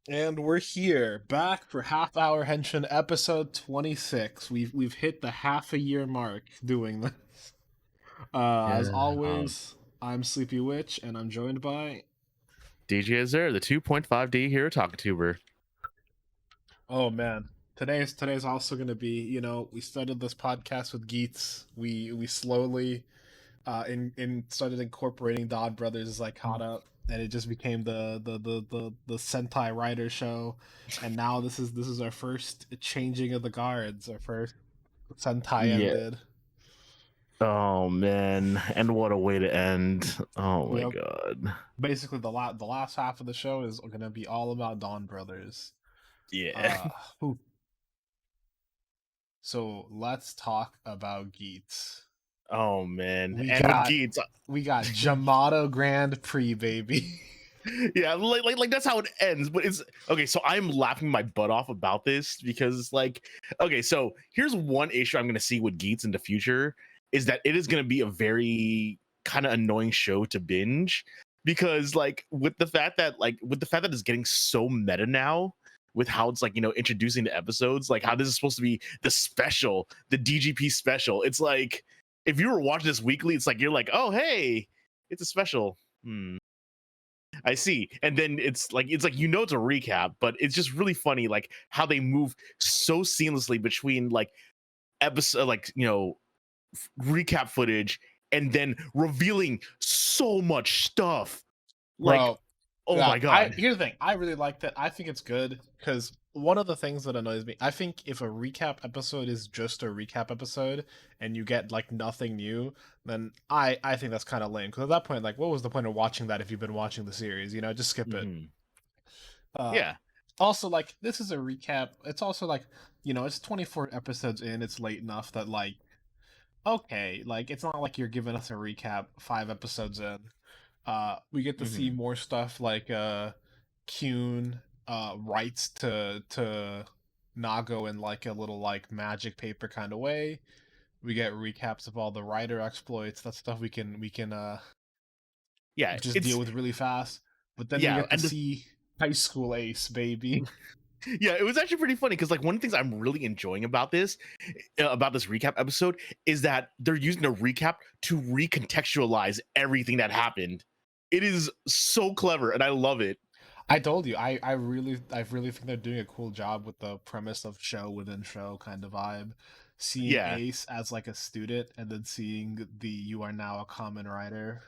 And we're here back for Half Hour Henshin episode 26. We've hit the half a year mark doing this. As Yeah. always, I'm Sleepy Witch and I'm joined by DJ Azure, the 2.5D hero talking tuber. oh man. Today's also gonna be, we started this podcast with Geets. We slowly in started incorporating Dodd Brothers as like caught up, and it just became the Sentai Rider show, and now this is our first changing of the guards, our first Sentai Yeah. ended. Oh man, and what a way to end. Oh my Yep. god. Basically, the last half of the show is gonna be all about Dawn Brothers. Yeah. Uh, whew. So let's talk about Geets. Oh man. We And with got Geets, we got Jamato Grand Prix, baby. yeah, like that's how it ends. But it's okay. So I'm laughing my butt off about this because okay, so here's one issue I'm gonna see with Geets in the future is that it is gonna be a very kind of annoying show to binge because with the fact that it's getting so meta now with how it's introducing the episodes, like how this is supposed to be the DGP special. It's like if you were watching this weekly, it's like you're like, oh hey, it's a special. I see. And then it's like it's a recap, but it's just really funny like how they move so seamlessly between episode recap footage and then revealing so much stuff. Like, Bro, oh yeah, my god. here's the thing. I really like that. I think it's good because one of the things that annoys me, I think if a recap episode is just a recap episode and you get like nothing new, then I think that's kind of lame. Because at that point, like, what was the point of watching that if you've been watching the series? Just skip it. Mhm. Uh, Yeah. Also, like, this is a recap. It's also like, it's 24 episodes in. It's late enough that like, okay, like it's not like you're giving us a recap 5 episodes in. We get to see Mhm. more stuff like Kyun writes to Nago in like a little like magic paper kind of way. We get recaps of all the rider exploits. That stuff we can Yeah, just deal it's with really fast. But then we yeah, get to and see high school ace, baby. yeah, it was actually pretty funny because one of the things I'm really enjoying about this recap episode is that they're using a recap to recontextualize everything that happened. It is so clever and I love it. I told you, I really think they're doing a cool job with the premise of show within show kind of vibe. Seeing Yeah. Ace as like a student and then seeing the you are now a common writer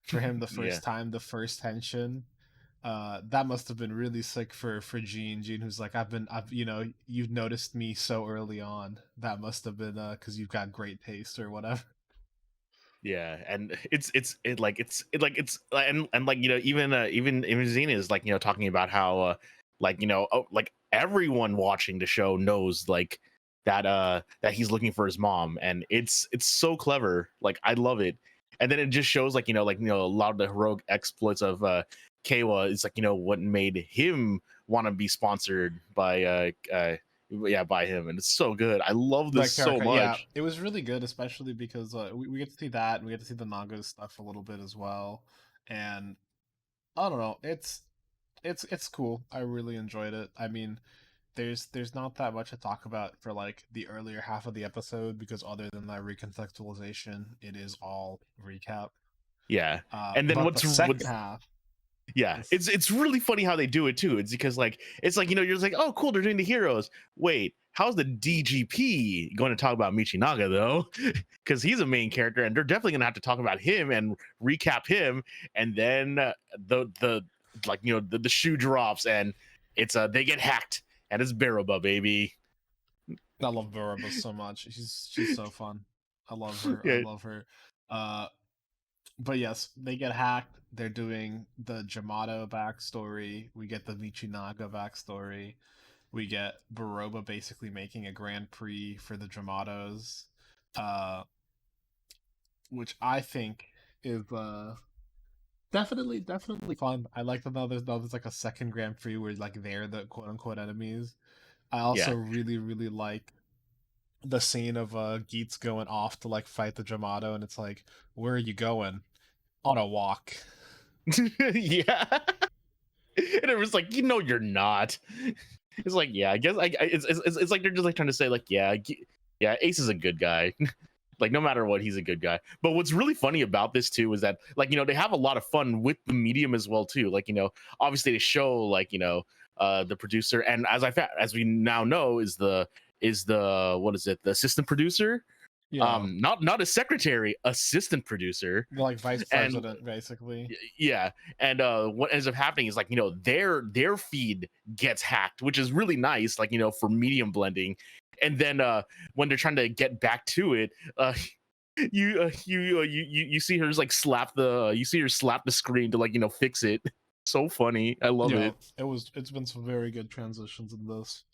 for him the Yeah. first time, the first henshin. That must have been really sick for Gene, who's like, you've noticed me so early on. That must have been because you've got great taste or whatever. Yeah, and and even Xena is talking about how everyone watching the show knows that he's looking for his mom, and it's so clever. Like I love it. And then it just shows a lot of the heroic exploits of Kawa is what made him want to be sponsored by him, and it's so good. I love this That so character, yeah, much. it was really good, especially because we get to see that, and we get to see the Naga stuff a little bit as well. And I don't know, it's cool. I really enjoyed it. I mean, there's not that much to talk about for like the earlier half of the episode because other than that recontextualization, it is all recap. Yeah. And then But the second what's half yeah, is it's really funny how they do it too. It's because you're just like, oh cool, they're doing the heroes. Wait, how's the DGP going to talk about Michinaga though? Because he's a main character, and they're definitely gonna have to talk about him and recap him. And then the shoe drops, and it's they get hacked, and it's Baroba, baby. I love Buraba so much. She's so fun. I love her. I Yeah, love her. Uh, but yes, they get hacked. They're doing the Jamato backstory. We get the Michinaga backstory. We get Baroba basically making a Grand Prix for the Dramatos, uh, which I think is definitely fun. I like that now there's like a second Grand Prix where like they're the quote unquote enemies. I also yeah. really like the scene of Geets going off to like fight the Dramato, and it's like, where are you going? On a walk. Yeah. And it was like, you're not. It's like, yeah, I guess it's like they're just like trying to say like, yeah, Ace is a good guy. Like no matter what, he's a good guy. But what's really funny about this too is that like they have a lot of fun with the medium as well too. Like obviously they show like the producer, and as we now know is the what is it, the assistant producer, Yeah, not a secretary, assistant producer. like vice And president, basically. yeah, and what ends up happening is like their feed gets hacked, which is really nice, like for medium blending. And then when they're trying to get back to it, you see her just like slap the screen to like fix it. So funny, I love Yeah, it. it's been some very good transitions in this.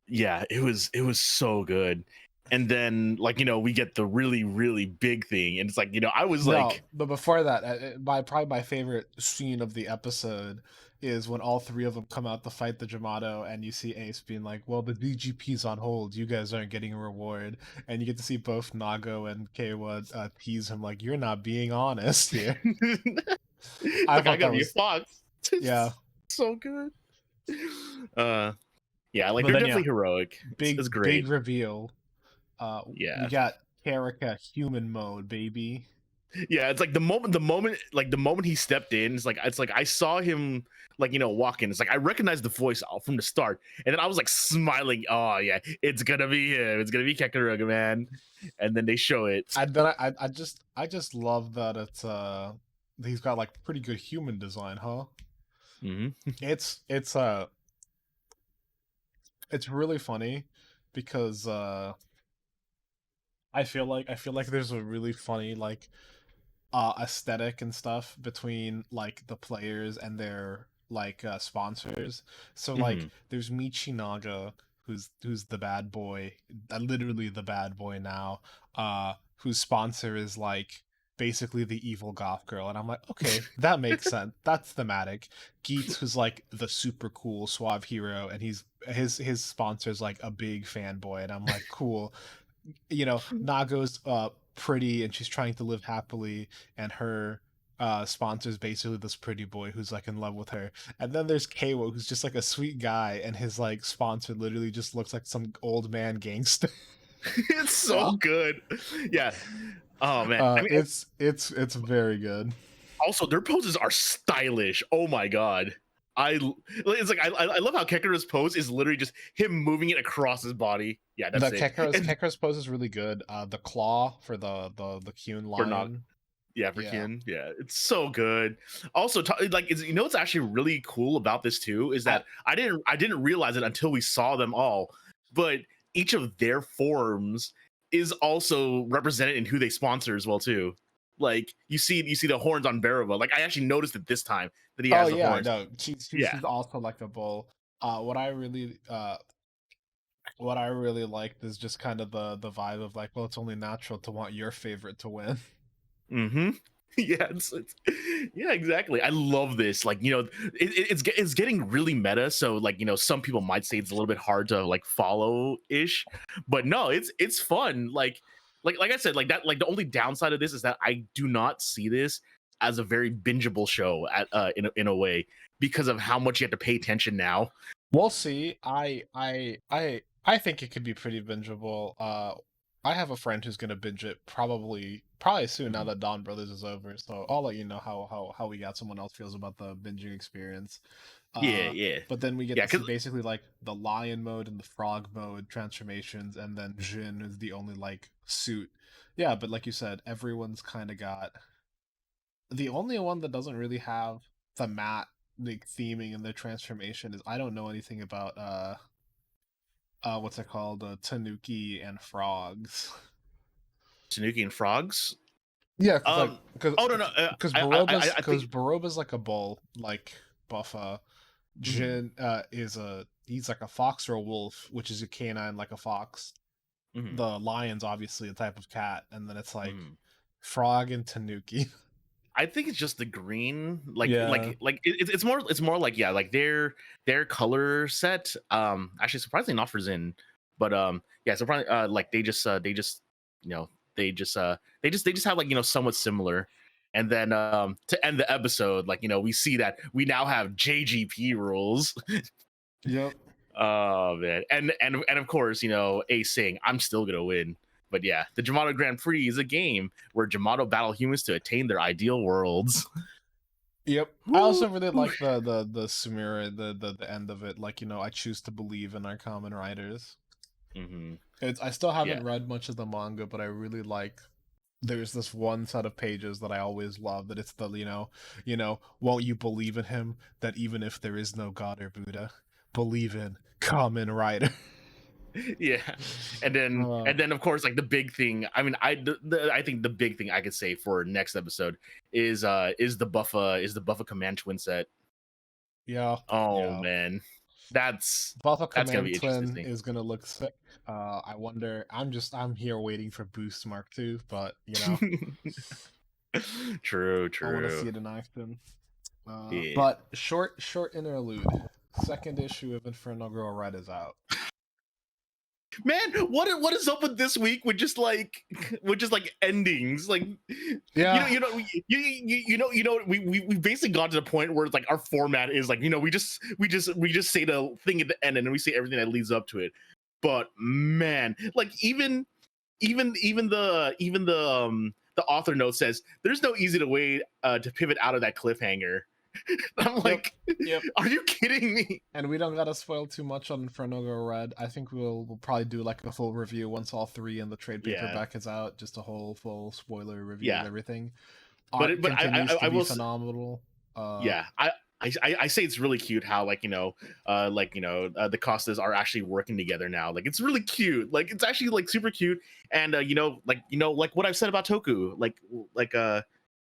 Yeah, it was so good. And then like we get the really really big thing, and it's like I was No, like, but before that, probably my favorite scene of the episode is when all three of them come out to fight the Jamato, and you see Ace being like, "Well, the DGP's on hold. You guys aren't getting a reward," and you get to see both Nago and Keiwa tease him like, "You're not being honest here." I like I thought that gotta be a was fox. yeah. So good. uh yeah, like But they're then yeah, definitely heroic. It's big great. reveal. We Yeah. got Karika human mode, baby. Yeah, it's like the moment he stepped in, it's like I saw him like walk in. It's like I recognized the voice from the start, and then I was like smiling. Oh yeah, it's gonna be him. It's gonna be Kekaruga, man. And then they show it. And then I just love that he's got like pretty good human design, huh? Hmm. It's it's uh it's really funny because I feel like there's a really funny like aesthetic and stuff between like the players and their like sponsors. So like Hmm. there's Michinaga, who's the bad boy, literally the bad boy now, whose sponsor is like basically the evil goth girl, and I'm like, okay, that makes sense. That's thematic. Geets, who's like the super cool suave hero, and his sponsor is like a big fanboy, and I'm like, cool. Nago's pretty and she's trying to live happily, and her sponsor's basically this pretty boy who's like in love with her. And then there's Keiwa, who's just like a sweet guy, and his like sponsor literally just looks like some old man gangster. It's so good. Yeah. Oh man. I mean, It's very good. also their poses are stylish. Oh my god. It's like I love how Kekara's pose is literally just him moving it across his body. Yeah, The that's it. And Kekara's pose is really good. The claw for the Kyun we're not. lion. Yeah, for Yeah. Kian. Yeah, it's so good. Also, like, what's actually really cool about this too is I, that I didn't realize it until we saw them all, but each of their forms is also represented in who they sponsor as well too. Like you see the horns on Barova. Like I actually noticed it this time that he oh has the yeah, horns. no, she's Yeah. also like a bull. What I really liked is just kind of the vibe of like, well, it's only natural to want your favorite to win. Mm-hmm. Yeah, yeah, exactly. I love this. Like, it's getting really meta. So, like, some people might say it's a little bit hard to like follow ish, but no, it's fun. Like I said, like that. Like the only downside of this is that I do not see this as a very bingeable show in a way because of how much you have to pay attention now. We'll see. I think it could be pretty bingeable. I have a friend who's gonna binge it probably soon now Mhm. that Dawn Brothers is over. So I'll let you know how we got someone else feels about the binging experience. Yeah, Uh, yeah, but then we get yeah. to see Because basically like the lion mode and the frog mode transformations, and then Jin is the only like suit. Yeah, but like you said, everyone's kind of got the only one that doesn't really have the matte like theming in their transformation is I don't know anything about what's it called, Tanuki and frogs. Tanuki and frogs. Yeah, because like Um. Oh no no. I think. Baroba's like a bull, like Buffa. Mhm, Jin he's like a fox or a wolf, which is a canine like a fox. mhm, The lion's obviously a type of cat, and then it's like mhm. frog and Tanuki. I think it's just the green, Yeah. it's more like, yeah, like their color set. Actually, surprisingly not for Zin, but yeah, surprisingly, like they just you know they just have like somewhat similar. And then to end the episode, like, we see that we now have JGP rules. Yep. Oh man. And of course, Ace saying, I'm still gonna win. But yeah, the Jamato Grand Prix is a game where Jamato battle humans to attain their ideal worlds. Yep. I also really like the Sumira, the end of it. Like, I choose to believe in our common riders. Mm-hmm. I still haven't read much of the manga, but I really like. There's this one set of pages that I always love. That it's the won't you believe in him? That even if there is no God or Buddha, believe in common rider. Yeah, and then of course, like, the big thing, I mean, I think the big thing I could say for next episode is the buffa command twin set. Yeah. Oh man, that's Buffa gonna command be twin interesting. is gonna look sick. I wonder. I'm here waiting for Boost Mark II, but True. I want to see it in action. Yeah. But short interlude. Second issue of Inferno Girl Red is out. Man, what is up with this week with just like endings? Like, Yeah. We've basically gone to the point where it's like our format is like, we just say the thing at the end and then we say everything that leads up to it. But man, like, even the author note says there's no easy way to pivot out of that cliffhanger. I'm like, yep. Are you kidding me? And we don't gotta spoil too much on Inferno Girl Red. I think we'll probably do like a full review once all three and the trade paperback is out. Just a whole full spoiler review of everything. But I will phenomenal. I say it's really cute how the Costas are actually working together now. Like, it's really cute. Like, it's actually like super cute. And like what I've said about Toku,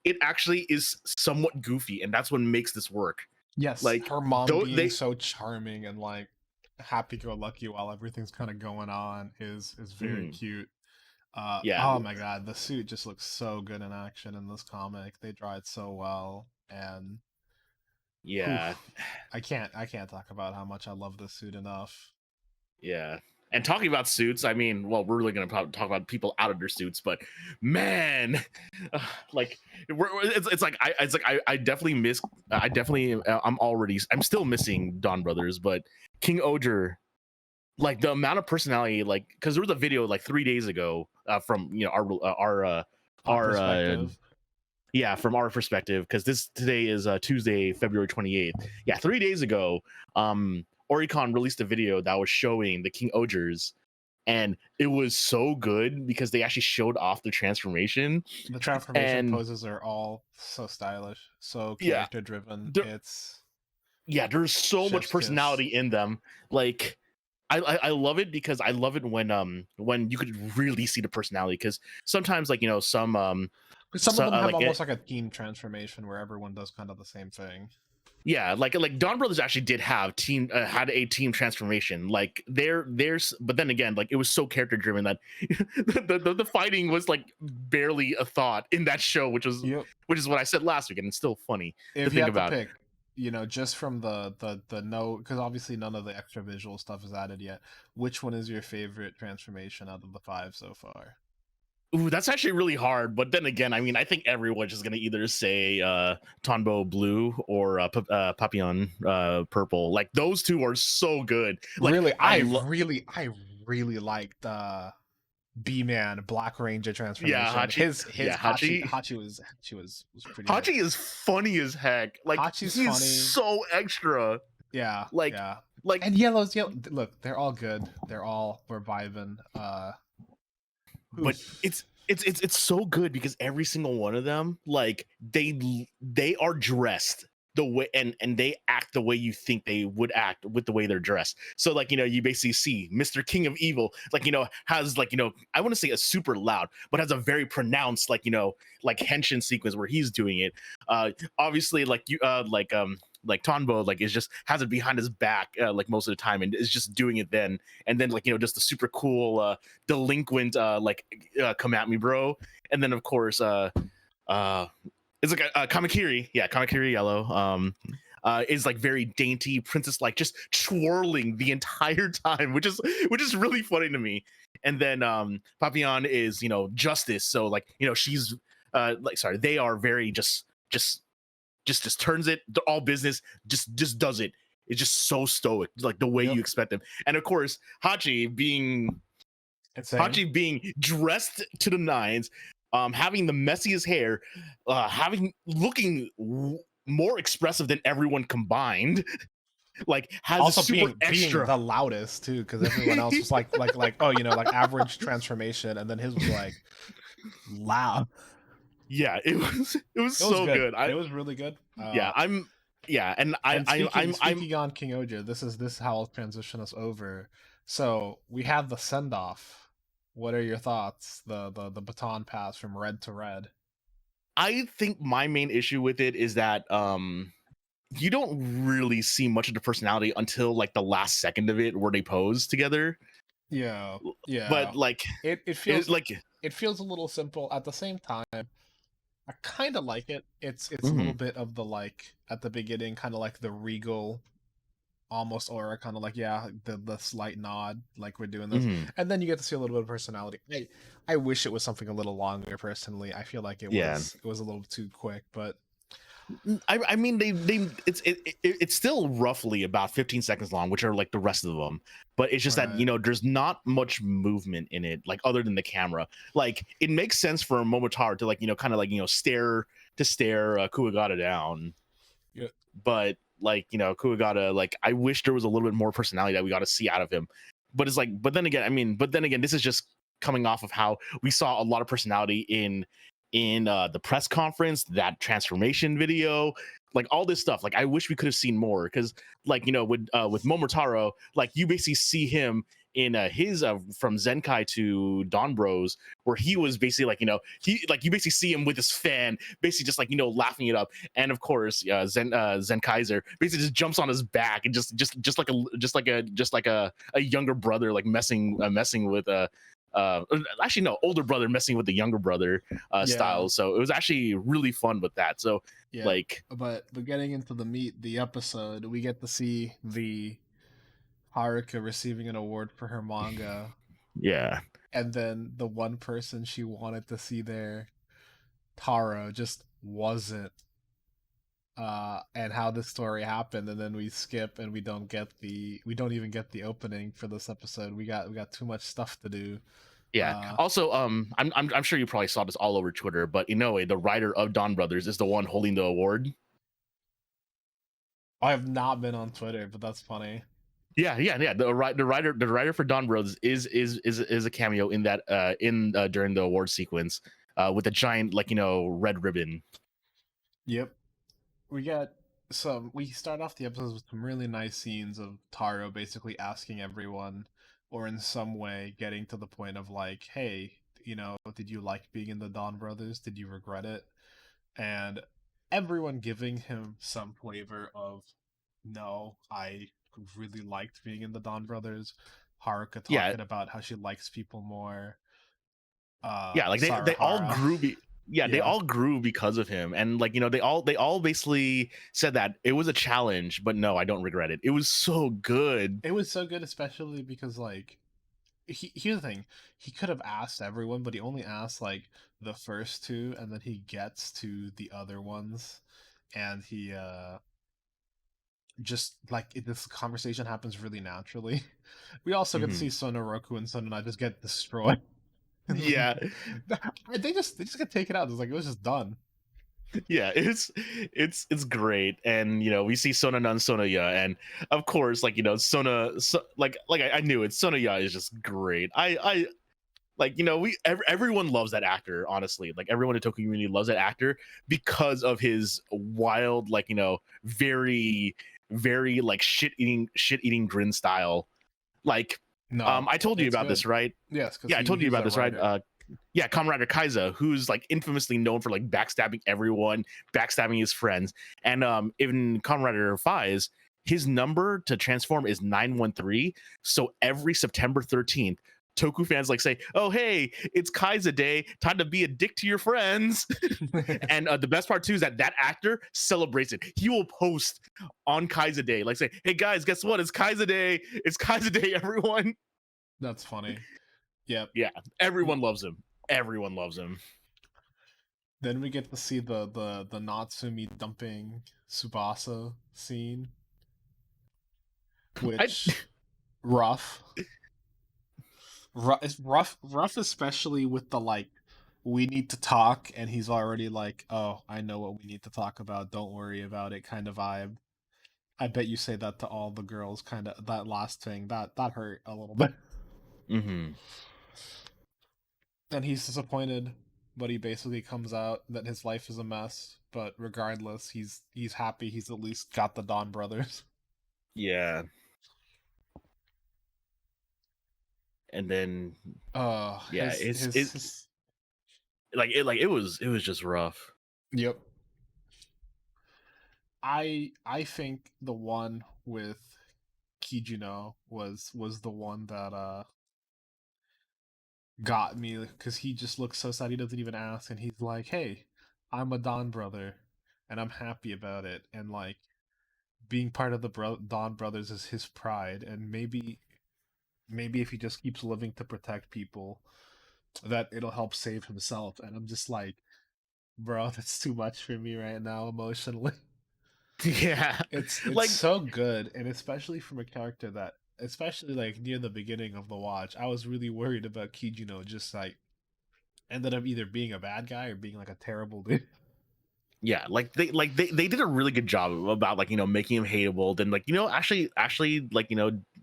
it actually is somewhat goofy, and that's what makes this work. Yes, like her mom being so charming and like happy-go-lucky while everything's kind of going on is very cute. Oh my god, the suit just looks so good in action in this comic. They draw it so well, and I can't talk about how much I love this suit enough. Yeah. And talking about suits, I mean, well, we're really going to probably talk about people out of their suits, but man, like, I definitely miss, I'm still missing Don Brothers, but King Oger, like, the amount of personality, like, because there was a video like 3 days ago from, our perspective. From our perspective, because today is Tuesday, February 28th. Yeah, 3 days ago, Oricon released a video that was showing the King Ogers, and it was so good because they actually showed off the transformation. The transformation poses are all so stylish, so character driven. There's so much personality in them. Like, I love it because I love it when you could really see the personality, because sometimes, like, some of them have almost like a team transformation where everyone does kind of the same thing. Yeah, like Don Brothers actually did have had a team transformation. Like, there's, but then again, like, it was so character driven that the fighting was like barely a thought in that show, which is what I said last week, and it's still funny to think about. Pick, just from the note, because obviously none of the extra visual stuff is added yet. Which one is your favorite transformation out of the 5 so far? Ooh, that's actually really hard. But then again, I mean, I think everyone's just gonna either say Tonbo Blue or Papillon Purple. Like, those two are so good. Like, really, I really liked B-Man Black Ranger transformation. Yeah, Hachi was pretty Hachi good. Is funny as heck. Like, Hachi's he's funny. So extra. Yeah. Like, and Yellow's look, they're all good. We're vibing. But it's so good because every single one of them, like, they are dressed the way and they act the way you think they would act with the way they're dressed. So, like, you basically see Mr. King of Evil, like, has, like, I want to say a super loud, but has a very pronounced, like, like henshin sequence where he's doing it. Obviously, like, like Tonbo, like, is just has it behind his back like most of the time and is just doing it then. And then, like, just the super cool delinquent come at me bro. And then, of course, it's like a Kamakiri. Yeah, Kamakiri Yellow is like very dainty princess, like, just twirling the entire time, which is really funny to me. And then Papillon is, Justice. So, like, she's they are very just turns it all business, just does it. It's just so stoic, like the way Yep. you expect them. And of course, Insane. Hachi being dressed to the nines, having the messiest hair, looking more expressive than everyone combined. Like has a Also super being extra. the loudest too, because everyone else was like oh, like average transformation, and then his was like loud. Yeah, it was It was so good. good. It was really good. Yeah, I'm yeah, and And I'm speaking on King Oja, this is how I'll transition us over. So we had the send off. What are your thoughts? The baton pass from red to red. I think my main issue with it is that you don't really see much of the personality until like the last second of it where they pose together. Yeah, yeah. But like It it feels like it feels a little simple. At the same time, I kind of like it. It's a little mhm, bit of the like at the beginning, kind of like the regal almost aura, kind of like yeah, the slight nod, like we're doing this, mhm, and then you get to see a little bit of personality. I wish it was something a little longer. Personally, I feel like yeah. it was a little too quick, but I mean it's still roughly about 15 seconds long, which are like the rest of them. But it's just that right, there's not much movement in it, like other than the camera. Like it makes sense for Momotaro to like kind of like stare Kuwagata down, yeah, but like Kuwagata, like I wish there was a little bit more personality that we got to see out of him. But it's like, but then again, this is just coming off of how we saw a lot of personality in the press conference, that transformation video, like all this stuff. Like I wish we could have seen more, because like with Momotaro, like you basically see him in his from Zenkai to Donbros, where he was basically like you basically see him with his fan, basically just like laughing it up. And of course Zen Kaiser basically just jumps on his back and just like a younger brother, like messing with actually no, older brother messing with the younger brother yeah, style. So it was actually really fun with that. So yeah. like But getting into the episode, we get to see the Haruka receiving an award for her manga, yeah, and then the one person she wanted to see there, Taro, just wasn't. And how this story happened, and then we skip and we don't even get the opening for this episode. We got too much stuff to do. yeah. Uh, Also, I'm sure you probably saw this all over Twitter, but Inoue, the writer of Dawn Brothers, is the one holding the award. I have not been on Twitter, but that's funny. Yeah. The writer for Dawn Brothers is a cameo in that during the award sequence with a giant like red ribbon. Yep. We get we start off the episode with some really nice scenes of Taro basically asking everyone, or in some way getting to the point of like, hey, did you like being in the Dawn Brothers? Did you regret it? And everyone giving him some flavor of no, I really liked being in the Dawn Brothers. Haruka Yeah, talking about how she likes people more. yeah, like they all Sarahara. grew yeah, they Yeah. all grew because of him. And like they all basically said that it was a challenge, but no, I don't regret it. It was so good. It was so good, especially because like here's the thing, he could have asked everyone, but he only asked like the first two, and then he gets to the other ones, and he just like this conversation happens really naturally. We also get to see Mhm. Sonoroku and Sononai just get destroyed. Yeah, They just get taken out. It's like it was just done. yeah, it's great. And we see Sona and Sonoya, and of course like I knew it. Sonoya is just great. I like everyone loves that actor, honestly. Like everyone in Tokyo community loves that actor because of his wild, like very very like shit eating grin style. Like No, I told you it's about good. this, right? Yes, because Yeah, I told you he's about a this, right? writer. Yeah, Comrade Kaiser, who's like infamously known for like backstabbing everyone, backstabbing his friends. And in Comrade Fives, his number to transform is 913. So every September 13th, Toku fans like say, "Oh hey, it's Kaiser Day, time to be a dick to your friends." And the best part too is that actor celebrates it. He will post on Kaiser Day, like say, "Hey guys, guess what? It's Kaiser Day. It's Kaiser Day, everyone." That's funny. Yep. Yeah, everyone loves him. Everyone loves him. Then we get to see the Natsumi dumping Tsubasa scene, I which rough. It's rough, especially with the like, we need to talk, and he's already like, oh, I know what we need to talk about. Don't worry about it, kind of vibe. I bet you say that to all the girls. Kind of that last thing that hurt a little bit, mm-hmm. and he's disappointed. But he basically comes out that his life is a mess. But regardless, he's happy. He's at least got the Don brothers. Yeah. And then yeah, His it was just rough. Yep. I think the one with Kijino was the one that got me, because he just looks so sad. He doesn't even ask, and he's like, "Hey, I'm a Don brother, and I'm happy about it." And like, being part of the Don brothers is his pride, and maybe if he just keeps living to protect people, that it'll help save himself. And I'm just like, bro, that's too much for me right now emotionally. Yeah. It's Like so good, and especially from a character that, especially like near the beginning of the watch, I was really worried about Kijino just like ended up either being a bad guy or being like a terrible dude. yeah, they did a really good job about like making him hateable, then like actually like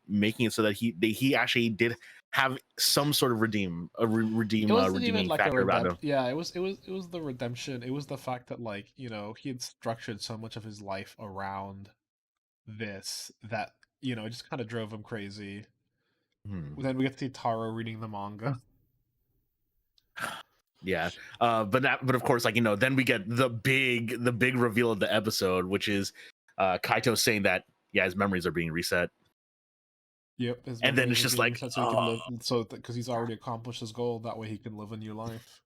making it so that he actually did have some sort of It wasn't even redeeming like a factor about him. redemption. Yeah, it was the redemption. It was the fact that, like, he had structured so much of his life around this that it just kind of drove him crazy. Hmm. Then we get to see Taro reading the manga. Yeah, but of course, like then we get the big reveal of the episode, which is Kaito saying that yeah, his memories are being reset, Yep, his and then memories it's are just being like reset so he can live. So because he's already accomplished his goal, that way he can live a new life.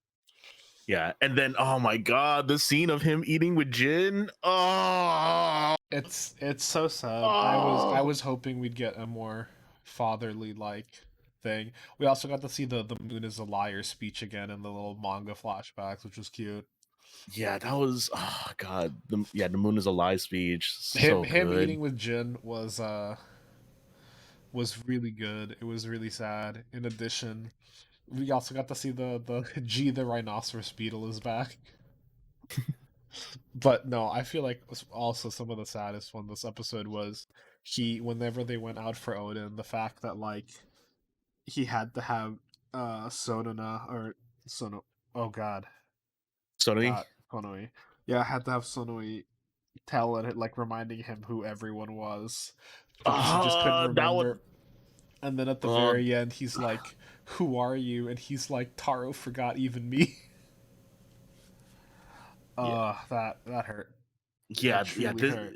yeah, and then oh my god, the scene of him eating with Jin, oh, It's so sad. I oh was hoping we'd get a more fatherly like thing. We also got to see the moon is a liar speech again in the little manga flashbacks, which was cute. yeah, that was oh god, the moon is a lie speech, Him so him good. eating with Jin was really good. It was really sad. In addition, we also got to see the G the rhinoceros beetle is back. But no, I feel like also some of the saddest one this episode was he whenever they went out for Odin, the fact that like he had to have Sonona or Sono oh Sony, god Konoi. Yeah, I had to have Sonoi tell it, like reminding him who everyone was because he just couldn't that one, remember. And then at the uh, very end, he's like, "Who are you?" And he's like, "Taro forgot even me." yeah, That hurt. That yeah, truly hurt.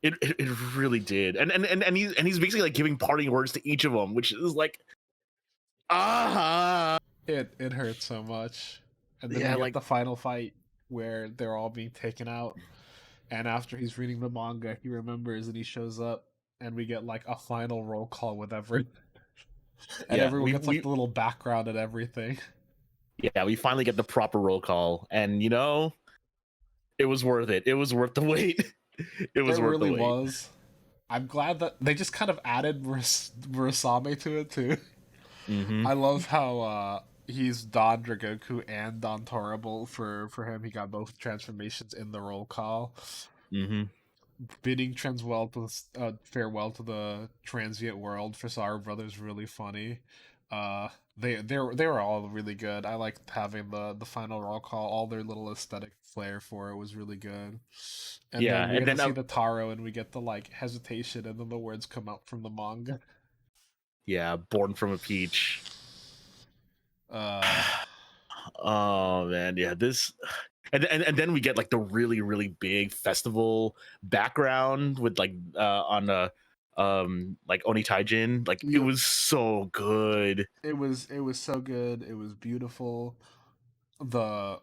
it really did, and he's basically like giving parting words to each of them, which is like ah It hurt so much. And then we yeah, get like the final fight where they're all being taken out. And after he's reading the manga, he remembers and he shows up, and we get like a final roll call with everyone, and yeah, everyone gets like the little background and everything. we finally get the proper roll call, and it was worth it. It was worth the wait. It It was worth the really wait. was. I'm glad that they just kind of added Murasame to it too. Mm-hmm. I love how he's Don Dragoku and Don Torable for him. He got both transformations in the roll call. Mm-hmm. Bidding farewell to the transient world for Sorrow Brothers really funny. Uh, they were all really good. I liked having the final roll call. All their little aesthetic flair for it was really good. And Yeah, then we and get to then see the Taro, and we get the like hesitation, and then the words come out from the manga. yeah, born from a peach. Uh, Oh man, yeah, this and then we get like the really really big festival background with like on like Oni Taijin, like it yep. was so good. It was so good. It was beautiful. The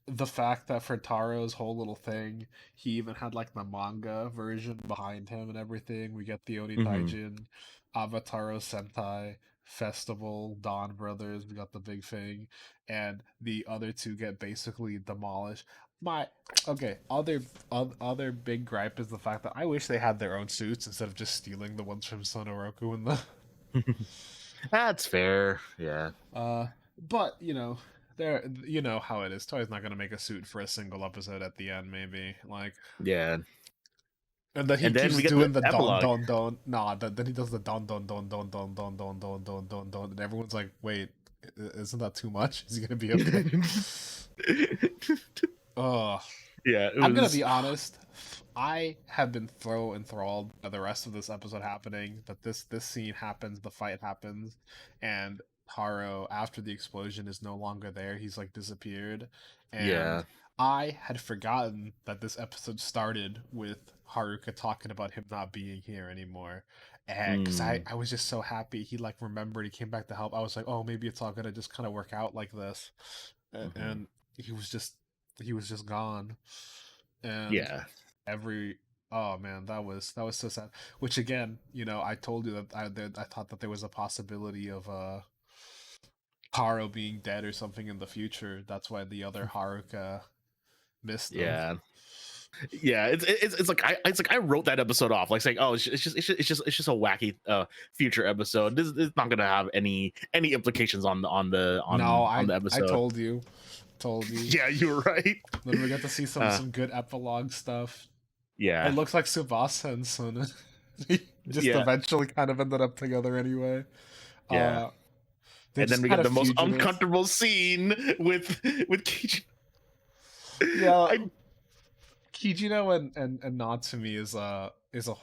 the fact that for Taro's whole little thing, he even had like the manga version behind him and everything. We get the Oni Hmm. Taijin, Avataro Sentai, festival. Don Brothers, we got the big thing, and the other two get basically demolished. My okay, other big gripe is the fact that I wish they had their own suits instead of just stealing the ones from Sonoroku and the That's fair. Yeah. uh but there you know how it is. Toei's not gonna make a suit for a single episode at the end, maybe. Like, Yeah. and then he And then keeps we get the doing the don epilogue. don don. Nah, then he does the don don don don don don don don don don don, and everyone's like, "Wait, isn't that too much? Is he gonna be okay?" Oh, Yeah, it I'm gonna was. be honest. I have been so enthralled by the rest of this episode happening that this scene happens, the fight happens, and Haro, after the explosion, is no longer there. He's like disappeared, and Yeah. I had forgotten that this episode started with Haruka talking about him not being here anymore. And because Mm, I was just so happy he like remembered, he came back to help. I was like, oh, maybe it's all gonna just kind of work out like this, mhm. and he was just gone, and Yeah. every oh man, that was so sad. Which again, I told you that I thought that there was a possibility of Haro being dead or something in the future. That's why the other Haruka missed them. Yeah. Yeah, it's like I wrote that episode off, like saying, oh, it's just a wacky future episode. This is not gonna have any implications No, on the I episode. told you. Yeah, you were right. Then we got to see some uh some good epilogue stuff. It yeah. looks like Tsubasa and Suna just Yeah. eventually kind of ended up together anyway. Yeah. Uh, they And then just we had get a the most fugitive. uncomfortable scene with Keiji. Yeah, I Kijino and Natsumi is a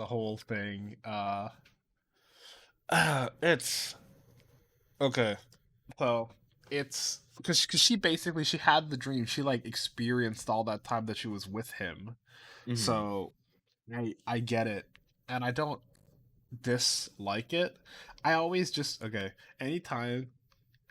whole thing. It's okay. So it's because she had the dream. She like experienced all that time that she was with him. Mhm. So I get it, and I don't dislike it. I always just okay. Anytime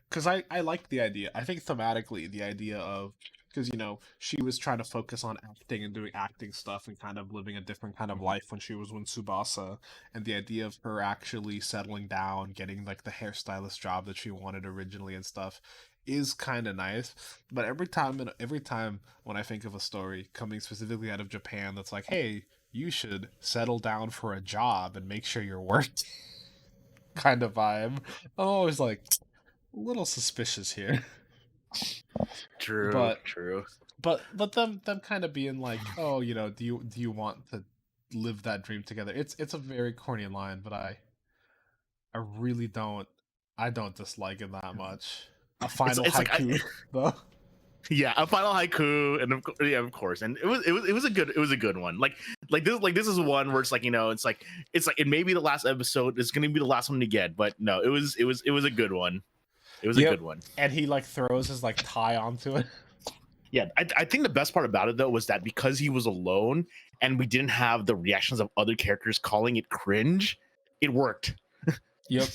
because I like the idea. I think thematically the idea of because she was trying to focus on acting and doing acting stuff and kind of living a different kind of Mhm. life when she was with Tsubasa, and the idea of her actually settling down, getting like the hairstylist job that she wanted originally and stuff is kind of nice. But every time when I think of a story coming specifically out of Japan that's like, hey, you should settle down for a job and make sure you're working kind of vibe, I'm always like a little suspicious here. True, But true. them kind of being like, oh, do you want to live that dream together? It's a very corny line, but I really don't dislike it that much. A It's final it's like haiku though. yeah, a final haiku, and yeah, of course, and it was a good one. Like this is one where it's like it's like it may be the last episode. It's gonna be the last one to get, but no, it was a good one. It was a Yep. good one. And he like throws his like tie onto it. Yeah, I think the best part about it though was that because he was alone and we didn't have the reactions of other characters calling it cringe, it worked. Yep.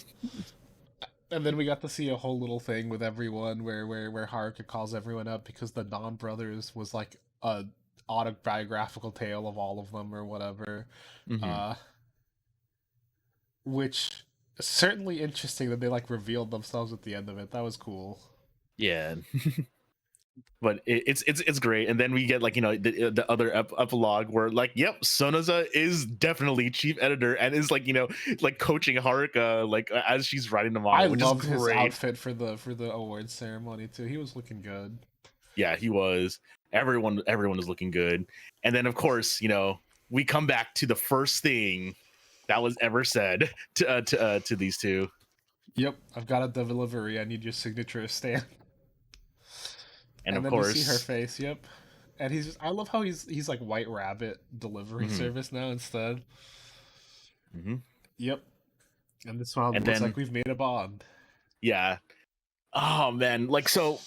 And then we got to see a whole little thing with everyone where Haruka calls everyone up because the Don brothers was like a autobiographical tale of all of them or whatever. Hmm. Uh which is certainly interesting that they like revealed themselves at the end of it. That was cool. Yeah, but it's great. And then we get like the other epilogue where like, yep, Sonoza is definitely chief editor and is like coaching Haruka like as she's writing the I manga, which is loved his great. outfit for the awards ceremony too. He was looking good. Yeah, he was. Everyone was looking good. And then of course we come back to the first thing that was ever said to these two. Yep, I've got a delivery. I need your signature stamp. And And of then we see her course, face. Yep. And I love how he's like White Rabbit delivery mhm, service now instead. mhm. Yep. And this one And looks then like we've made a bond. yeah. Oh man, like so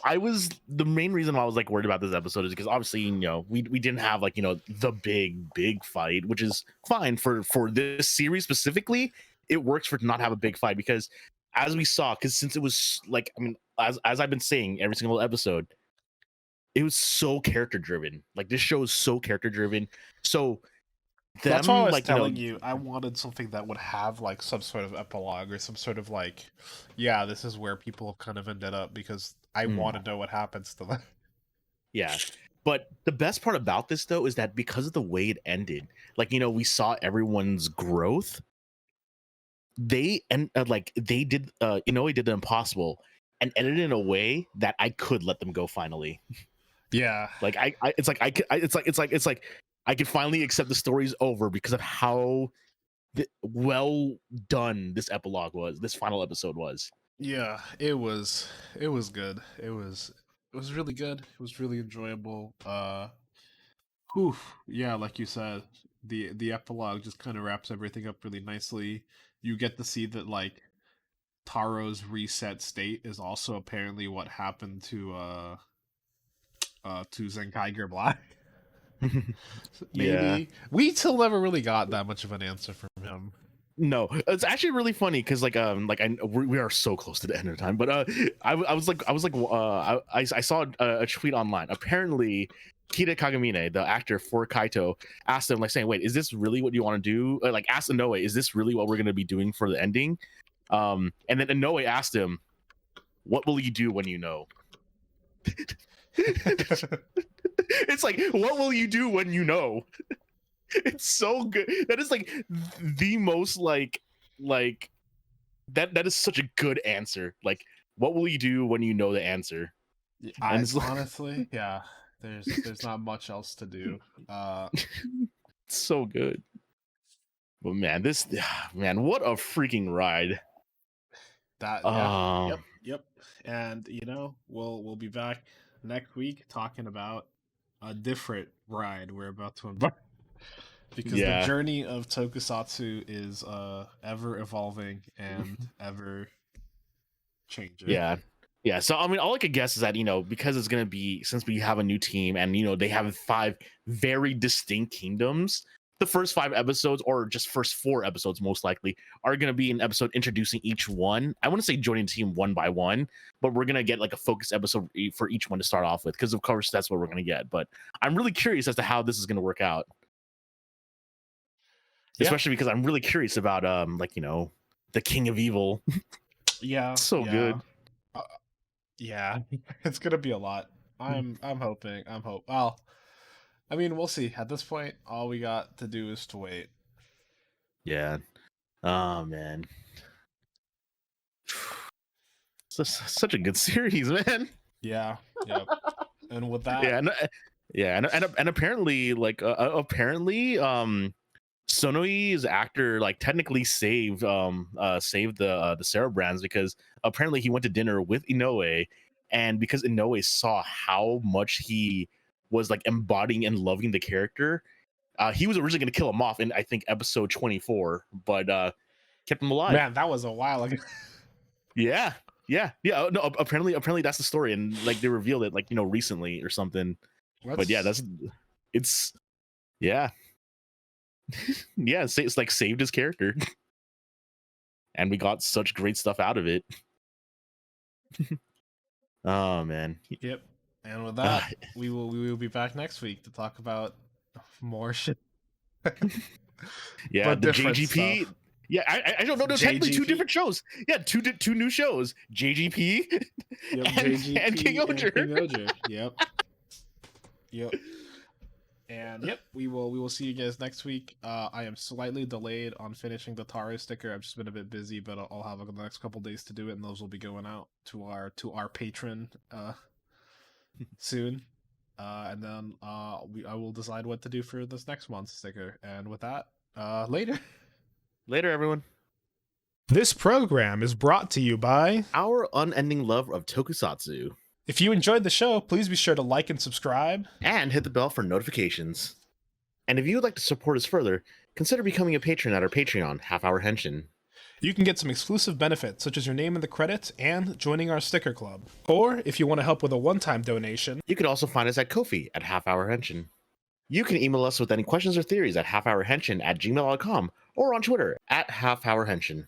I was the main reason why I was like worried about this episode is because obviously we didn't have like the big fight, which is fine for this series specifically. It works for it to not have a big fight because as we saw, because since it was like I mean as I've been saying every single episode, it was so character driven. Like this show is so character driven. So That's why I them, was like, you know, telling you I wanted something that would have like some sort of epilogue or some sort of like, yeah, this is where people have kind of ended up because I mm, want to know what happens to them. yeah. But the best part about this though is that because of the way it ended, like, you know, we saw everyone's growth. They and like they did, you know, he did the impossible and edited in a way that I could let them go finally. Yeah, Like it's like it's like I could finally accept the story's over because of how well done this epilogue was. This final episode was. yeah, it was good. It was really good. It was really enjoyable. Whew, yeah, like you said, the epilogue just kind of wraps everything up really nicely. You get to see that like Taro's reset state is also apparently what happened to Zenkaiger Black. Yeah. Maybe we still never really got that much of an answer from him. No, it's actually really funny because like we are so close to the end of time, but I saw a tweet online. Apparently, Kida Kagamine, the actor for Kaito, asked him like saying, "Wait, is this really what you want to do?" Like asked Inoue, "Is this really what we're going to be doing for the ending?" And then Inoue asked him, "What will you do when you know?" It's like, what will you do when you know? It's so good. That is like the most like that is such a good answer. Like, what will you do when you know the answer? And I it's like, honestly, yeah, there's not much else to do. so good. But man, this man, what a freaking ride. That yeah, Uh yep. And you know, we'll be back next week talking about a different ride we're about to embark because the yeah. journey of Tokusatsu is ever evolving and ever changing. Yeah. Yeah. So I mean, all I could guess is that, you know, because it's gonna be, since we have a new team and, you know, they have 5 very distinct kingdoms, the first 5 episodes, or just first 4 episodes most likely, are gonna be an episode introducing each one. I wouldn't say joining the team one by one, but we're gonna get like a focused episode for each one to start off with, because of course that's what we're gonna get. But I'm really curious as to how this is gonna work out. Yeah, Especially because I'm really curious about like, you know, the King of Evil. yeah, So yeah. good. Uh, yeah, it's gonna be a lot. I'm hoping. Well, I mean, we'll see. At this point, all we got to do is to wait. Yeah. Oh man. Such a good series, man. Yeah, yep. And with that, Yeah, yeah, and apparently, like, apparently, Sonoi's actor like technically saved the Sarah Brands, because apparently he went to dinner with Inoue, and because Inoue saw how much he was like embodying and loving the character, he was originally going to kill him off in, I think, episode 24, but kept him alive. man, that was a while ago. Yeah, yeah, yeah. No, apparently that's the story, and like they revealed it like, you know, recently or something. But yeah, Let's it's yeah, yeah. It's like saved his character, and we got such great stuff out of it. Oh man. Yep. And with Uh, that, we will be back next week to talk about more shit. yeah, But the different JGP. stuff. Yeah, I don't know. There's technically 2 JGP. different shows. Yeah, two new shows. JGP Yep, and JGP King and Oger. King Oger. Yep. Yep. And yep, we will see you guys next week. I am slightly delayed on finishing the Taro sticker. I've just been a bit busy, but I'll have the next couple days to do it, and those will be going out to our patron soon. And then I will decide what to do for this next month's sticker. And with that, later. Later, everyone. This program is brought to you by Our unending love of Tokusatsu. If you enjoyed the show, please be sure to like and subscribe. And hit the bell for notifications. And if you would like to support us further, consider becoming a patron at our Patreon, Half Hour Henshin. You can get some exclusive benefits, such as your name in the credits and joining our sticker club. Or, if you want to help with a one-time donation, You can also find us at Ko-fi at Half Hour Henshin. You can email us with any questions or theories at halfhourhenshin@gmail.com or on Twitter at halfhourhenshin.